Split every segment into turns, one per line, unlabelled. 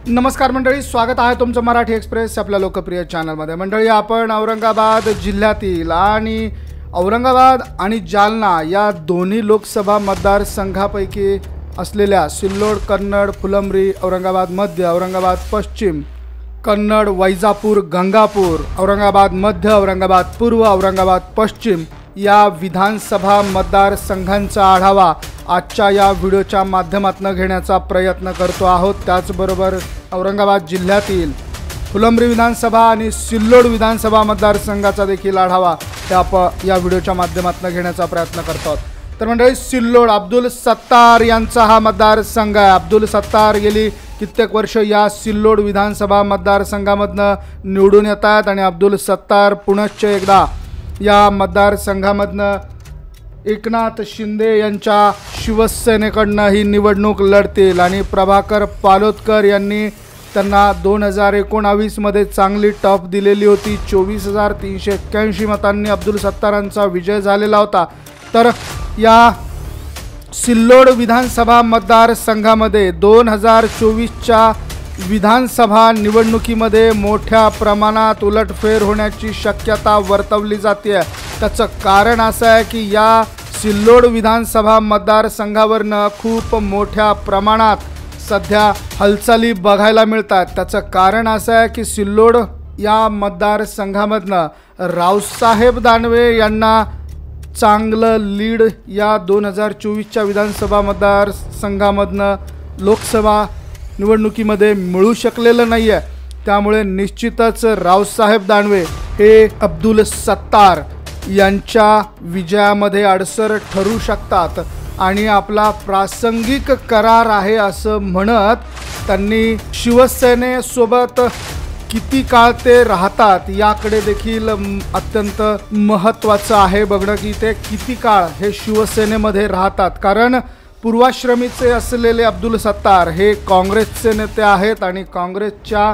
नमस्कार मंडळी, स्वागत आहे तुमचं मराठी एक्सप्रेस आपल्या लोकप्रिय चॅनलमध्ये। मंडळी, आपण औरंगाबाद जिल्ह्यातील आणि औरंगाबाद आणि जालना या दोन्ही लोकसभा मतदारसंघापैकी असलेल्या सिल्लोड, कन्नड, फुलंब्री, औरंगाबाद मध्य, औरंगाबाद पश्चिम, कन्नड, वैजापूर, गंगापूर, औरंगाबाद मध्य, औरंगाबाद पूर्व, औरंगाबाद पश्चिम या विधानसभा मतदारसंघांचा आढावा आजच्या या व्हिडिओच्या माध्यमातून घेण्याचा प्रयत्न करतो आहोत। त्याचबरोबर औरंगाबाद जिल्ह्यातील फुलंब्री विधानसभा आणि सिल्लोड विधानसभा मतदारसंघाचा देखील आढावा या व्हिडिओच्या माध्यमातून घेण्याचा प्रयत्न करतो आहोत। तर मंडळी, सिल्लोड अब्दुल सत्तार यांचा हा मतदारसंघ आहे। अब्दुल सत्तार गेली कित्येक वर्ष या सिल्लोड विधानसभा मतदारसंघामधनं निवडून येतात आणि अब्दुल सत्तार पुनश्च एकदा या मतदारसंघामधनं एकनाथ शिंदे यांच्या शिवसेनेकडनं ही निवडणूक लढतील आणि प्रभाकर पालोदकर यांनी त्यांना 2019 मध्ये चांगली टफ दिलेली होती। 24,381 मतांनी अब्दुल सत्तारांचा विजय झालेला होता। तर या सिल्लोड विधानसभा मतदारसंघामध्ये 2024च्या विधानसभा निवडणुकीमध्ये मोठ्या प्रमाणात उलटफेर होण्याची शक्यता वर्तवली जाते। त्याचं कारण असं आहे की या सिल्लोड विधानसभा मतदारसंघावरनं खूप मोठ्या प्रमाणात सध्या हालचाली बघायला मिळतात। त्याचं कारण असं आहे की सिल्लोड या मतदारसंघामधनं रावसाहेब दानवे यांना चांगलं लीड या 2024च्या विधानसभा मतदारसंघामधनं लोकसभा निवडणुकीमध्ये मिळू शकलेलं नाही आहे। त्यामुळे निश्चितच रावसाहेब दानवे हे अब्दुल सत्तार यांच्या विजयामध्ये अडसर ठरू शकतात आणि आपला प्रासंगिक करार आहे असं म्हणत त्यांनी शिवसेनेसोबत किती काळ ते राहतात याकडे देखील अत्यंत महत्त्वाचं आहे बघणं की ते किती काळ हे शिवसेनेमध्ये राहतात। कारण पूर्वाश्रमीचे असलेले अब्दुल सत्तार हे काँग्रेसचे नेते आहेत आणि काँग्रेसच्या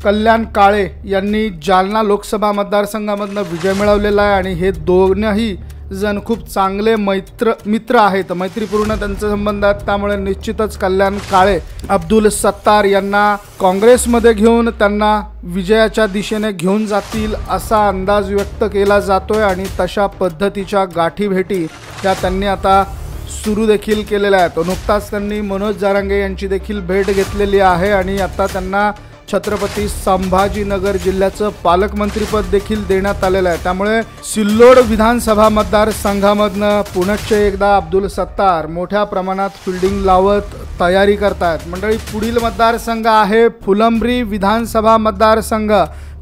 कल्याण काळे यांनी जालना लोकसभा मतदारसंघामधनं विजय मिळवलेला आहे आणि हे दोनही जण खूप चांगले मित्र आहेत, मैत्रीपूर्ण त्यांचे संबंध आहेत। त्यामुळे निश्चितच कल्याण काळे अब्दुल सत्तार यांना काँग्रेसमध्ये घेऊन त्यांना विजयाच्या दिशेने घेऊन जातील असा अंदाज व्यक्त केला जातोय आणि तशा पद्धतीच्या गाठीभेटी त्या त्यांनी आता सुरू देखील केलेल्या आहेत। नुकताच त्यांनी मनोज जरांगे यांची देखील भेट घेतलेली आहे आणि आता त्यांना छत्रपती संभाजीनगर जिल्ह्याचं पालकमंत्रीपद देखील देण्यात आलेलं आहे। त्यामुळे सिल्लोड विधानसभा मतदारसंघामधनं पुनश्च एकदा अब्दुल सत्तार मोठ्या प्रमाणात फिल्डिंग लावत तयारी करतात। मंडळी, पुढील मतदारसंघ आहे फुलंब्री विधानसभा मतदारसंघ।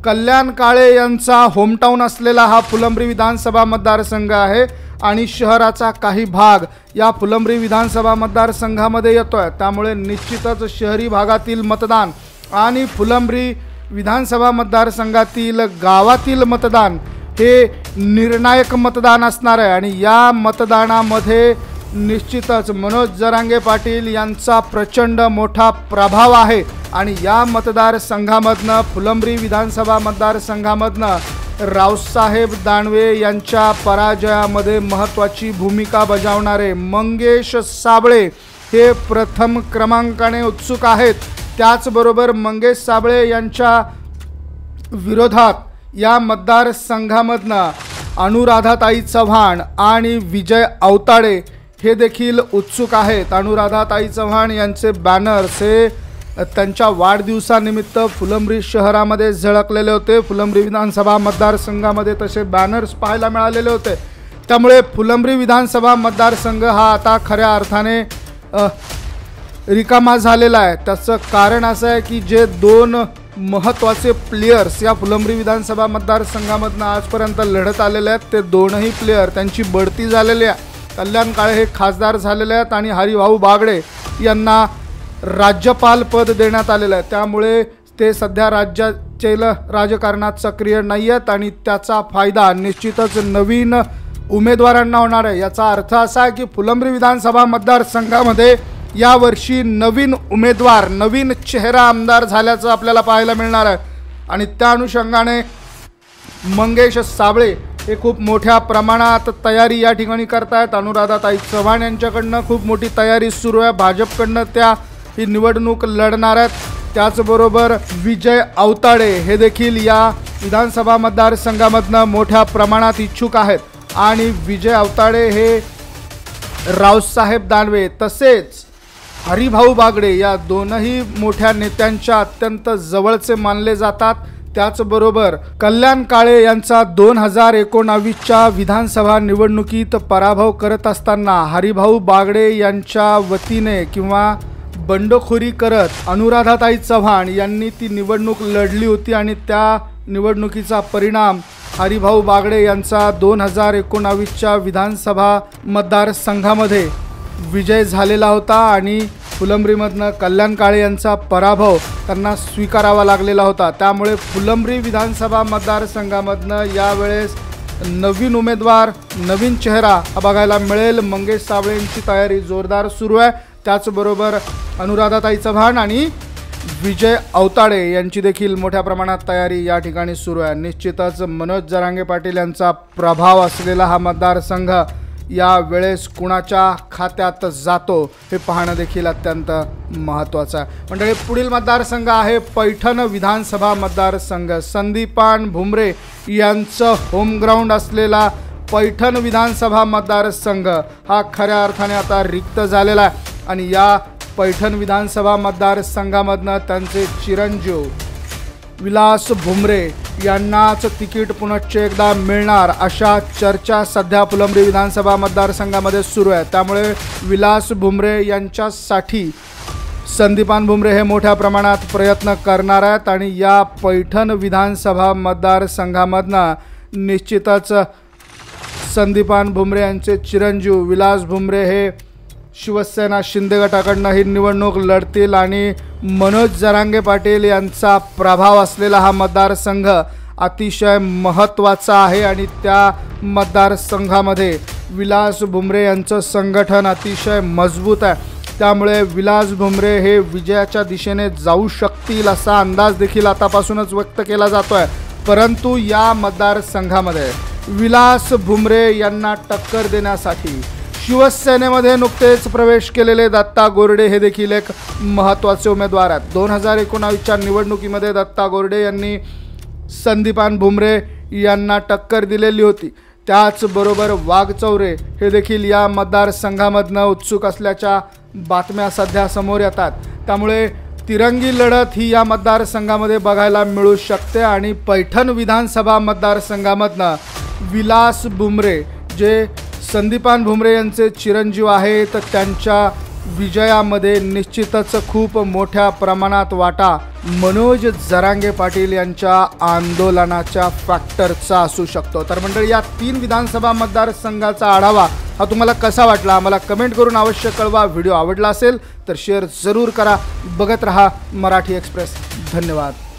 कल्याण काळे यांचा होमटाऊन असलेला हा फुलंब्री विधानसभा मतदारसंघ आहे आणि शहराचा काही भाग या फुलंब्री विधानसभा मतदारसंघामध्ये येतोय। त्यामुळे निश्चितच शहरी भागातील मतदान आणि फुलंब्री विधानसभा मतदारसंघातील गावातील मतदान हे निर्णायक मतदान असणार आहे आणि या मतदानामध्ये निश्चितच मनोज जरांगे पाटील यांचा प्रचंड मोठा प्रभाव आहे आणि या मतदारसंघामधनं फुलंब्री विधानसभा मतदारसंघामधनं रावसाहेब दानवे यांच्या पराजयामध्ये महत्त्वाची भूमिका बजावणारे मंगेश साबळे हे प्रथम क्रमांकाने उत्सुक आहेत। त्याचबरोबर मंगेश साबळे यांच्या विरोधात या मतदारसंघामधनं अनुराधाताई चव्हाण आणि विजय अवताडे हे देखील उत्सुक आहेत। अनुराधाताई चव्हाण यांचे बॅनर्स हे त्यांच्या वाढदिवसानिमित्त फुलंब्री शहरामध्ये झळकलेले होते। फुलंब्री विधानसभा मतदारसंघामध्ये तसे बॅनर्स पाहायला मिळालेले होते। त्यामुळे फुलंब्री विधानसभा मतदारसंघ हा आता खऱ्या अर्थाने रिकामा झालेला आहे। त्याचं कारण असं आहे की जे दोन महत्त्वाचे प्लेयर्स या फुलंब्री विधानसभा मतदारसंघामधनं आजपर्यंत लढत आलेले आहेत ते दोनही प्लेयर त्यांची बढती झालेली आहे। कल्याण काळे हे खासदार झालेले आहेत आणि हरिभाऊ बागडे यांना राज्यपाल पद देण्यात आलेलं आहे। त्यामुळे ते सध्या राज्याच्या राजकारणात सक्रिय नाही आहेत आणि त्याचा फायदा निश्चितच नवीन उमेदवारांना होणार आहे। याचा अर्थ असा आहे की फुलंब्री विधानसभा मतदारसंघामध्ये यावर्षी नवीन उमेदवार, नवीन चेहरा आमदार झाल्याचं आपल्याला पाहायला मिळणार आहे आणि त्या अनुषंगाने मंगेश साबळे हे खूप मोठ्या प्रमाणात तयारी या ठिकाणी करतायत। अनुराधाताई चव्हाण यांच्याकडनं खूप मोठी तयारी सुरू आहे। भाजपकडनं त्या ही निवडणूक लढणार आहेत। त्याचबरोबर विजय अवताडे हे देखील या विधानसभा मतदारसंघामधनं मोठ्या प्रमाणात इच्छुक आहेत आणि विजय अवताडे हे रावसाहेब दानवे तसेच हरिभाऊ बागडे या दोनही मोठ्या नेत्यांच्या अत्यंत जवळचे मानले जातात। त्याचबरोबर कल्याण काळे यांचा 2019च्या विधानसभा निवडणुकीत पराभव करत असताना हरिभाऊ बागडे यांच्या वतीने किंवा बंडखोरी करत अनुराधाताई चव्हाण यांनी ती निवडणूक लढली होती आणि त्या निवडणुकीचा परिणाम हरिभाऊ बागडे यांचा 2019च्या विधानसभा मतदारसंघामध्ये विजय झालेला होता आणि फुलंब्रीमधनं कल्याण काळे यांचा पराभव त्यांना स्वीकारावा लागलेला होता। त्यामुळे फुलंब्री विधानसभा मतदारसंघामधनं यावेळेस नवीन उमेदवार नवीन चेहरा बघायला मिळेल। मंगेश साबळेंची तयारी जोरदार सुरू आहे। त्याचबरोबर अनुराधाताई चव्हाण आणि विजय अवताडे यांची देखील मोठ्या प्रमाणात तयारी या ठिकाणी सुरू आहे। निश्चितच मनोज जरांगे पाटील यांचा प्रभाव असलेला हा मतदारसंघ या वेळेस कुणाच्या खात्यात जातो हे पाहणं देखील अत्यंत महत्त्वाचं आहे। मंडळी, पुढील मतदारसंघ आहे पैठण विधानसभा मतदारसंघ। संदीपान भुमरे यांचं होमग्राऊंड असलेला पैठण विधानसभा मतदारसंघ हा खऱ्या अर्थाने आता रिक्त झालेला आहे आणि या पैठण विधानसभा मतदारसंघामधनं त्यांचे चिरंजीव विलास भुमरे यांनाच तिकीट पुनश्च एकदा मिळणार अशा चर्चा सध्या फुलंब्री विधानसभा मतदारसंघामध्ये सुरू आहे। त्यामुळे विलास भुमरे यांच्यासाठी संदीपान भुमरे हे मोठ्या प्रमाणात प्रयत्न करणार आहेत आणि या पैठण विधानसभा मतदारसंघामधनं निश्चितच संदीपान भुमरे यांचे चिरंजीव विलास भुमरे हे शिवसेना शिंदे गटाकडनं ही निवडणूक लढतील आणि मनोज जरांगे पाटील यांचा प्रभाव असलेला हा मतदारसंघ अतिशय महत्त्वाचा आहे आणि त्या मतदारसंघामध्ये विलास भुमरे यांचं संघटन अतिशय मजबूत आहे। त्यामुळे विलास भुमरे हे विजयाच्या दिशेने जाऊ शकतील असा अंदाज देखील आतापासूनच व्यक्त केला जातो आहे। परंतु या मतदारसंघामध्ये विलास भुमरे यांना टक्कर देण्यासाठी शिवसेनेमध्ये नुकतेच प्रवेश केलेले दत्ता गोरडे हे देखील एक महत्त्वाचे उमेदवार आहेत। 2019च्या निवडणुकीमध्ये दत्ता गोरडे यांनी संदीपान भुमरे यांना टक्कर दिलेली होती। त्याचबरोबर वाघचौरे हे देखील या मतदारसंघामधनं उत्सुक असल्याच्या बातम्या सध्या समोर येतात। त्यामुळे तिरंगी लढत ही या मतदारसंघामध्ये बघायला मिळू शकते आणि पैठण विधानसभा मतदारसंघामधनं विलास भुमरे जे संदीपान भुमरे यांचे चिरंजीव आहेत त्यांच्या विजयामध्ये निश्चितच खूप मोठ्या प्रमाणात वाटा मनोज जरांगे पाटील यांच्या आंदोलनाच्या फॅक्टरचा असू शकतो। तर मंडळी, या 3 विधानसभा मतदारसंघाचा आढावा हा तुम्हाला कसा वाटला आम्हाला कमेंट करून अवश्य कळवा। व्हिडिओ आवडला असेल तर शेअर जरूर करा। बघत रहा मराठी एक्सप्रेस। धन्यवाद।